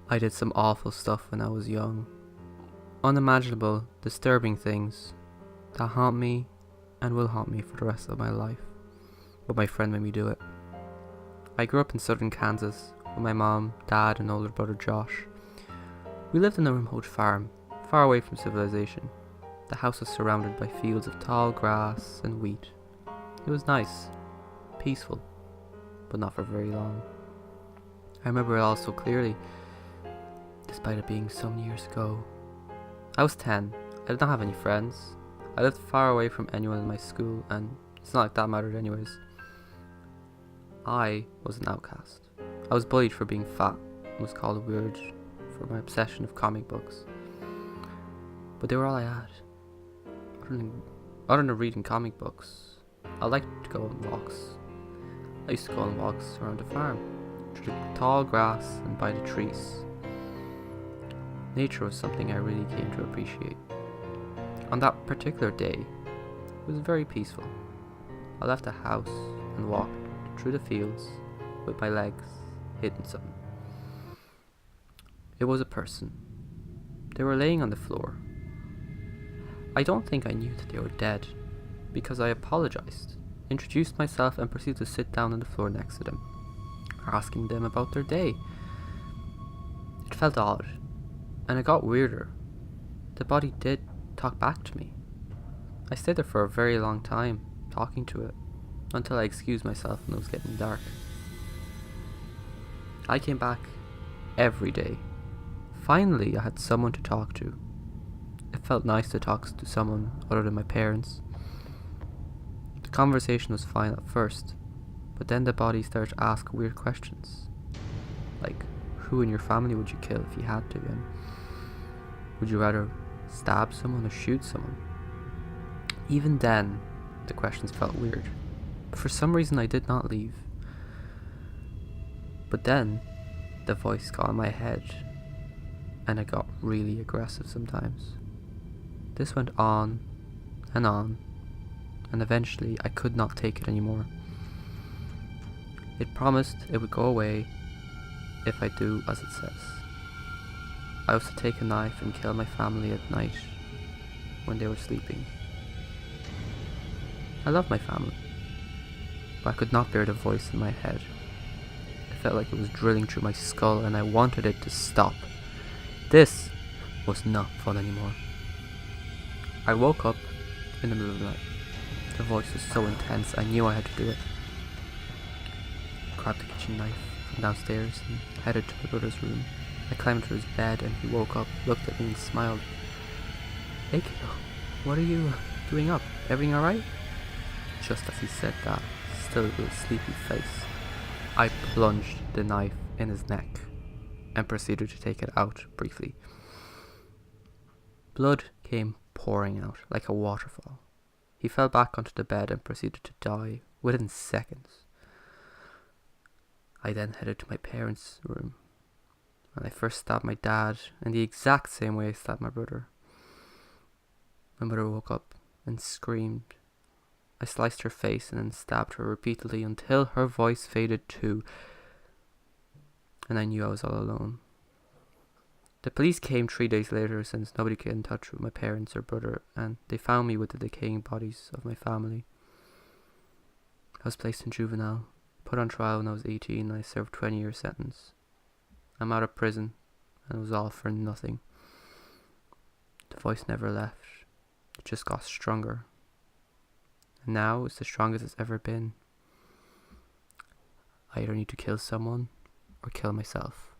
I did some awful stuff when I was young. Unimaginable, disturbing things that haunt me and will haunt me for the rest of my life. But my friend made me do it. I grew up in southern Kansas with my mom, dad, and older brother Josh. We lived on a remote farm, far away from civilization. The house was surrounded by fields of tall grass and wheat. It was nice, peaceful, but not for very long. I remember it all so clearly, despite it being some years ago. I was 10. I did not have any friends. I lived far away from anyone in my school, and it's not like that mattered anyways. I was an outcast. I was bullied for being fat and was called weird for my obsession of comic books. But they were all I had. Other than reading comic books, I liked to go on walks. I used to go on walks around the farm, through the tall grass and by the trees. Nature was something I really came to appreciate. On that particular day, it was very peaceful. I left the house and walked through the fields with my legs hitting something. It was a person. They were laying on the floor. I don't think I knew that they were dead, because I apologized, introduced myself, and proceeded to sit down on the floor next to them, asking them about their day. It felt odd, and it got weirder. The body did talk back to me. I stayed there for a very long time, talking to it, until I excused myself when it was getting dark. I came back every day. Finally, I had someone to talk to. It felt nice to talk to someone other than my parents. The conversation was fine at first, but then the body started to ask weird questions. Like, who in your family would you kill if you had to, and would you rather stab someone or shoot someone? Even then, the questions felt weird, but for some reason I did not leave. But then, the voice got in my head, and it got really aggressive sometimes. This went on, and eventually I could not take it anymore. It promised it would go away if I do as it says. I was to take a knife and kill my family at night when they were sleeping. I love my family, but I could not bear the voice in my head. It felt like it was drilling through my skull, and I wanted it to stop. This was not fun anymore. I woke up in the middle of the night. The voice was so intense, I knew I had to do it. I grabbed the kitchen knife from downstairs and headed to my brother's room. I climbed to his bed, and he woke up, looked at me and smiled. "Hey kiddo, what are you doing up? Everything alright?" Just as he said that, still with a sleepy face, I plunged the knife in his neck and proceeded to take it out briefly. Blood came pouring out like a waterfall. He fell back onto the bed and proceeded to die within seconds. I then headed to my parents' room, and I first stabbed my dad in the exact same way I stabbed my brother. My mother woke up and screamed. I sliced her face and then stabbed her repeatedly until her voice faded too, and I knew I was all alone. The police came 3 days later, since nobody could get in touch with my parents or brother, and they found me with the decaying bodies of my family. I was placed in juvenile, put on trial when I was 18, and I served a 20-year sentence. I'm out of prison, and it was all for nothing. The voice never left. It just got stronger. And now it's the strongest it's ever been. I either need to kill someone or kill myself.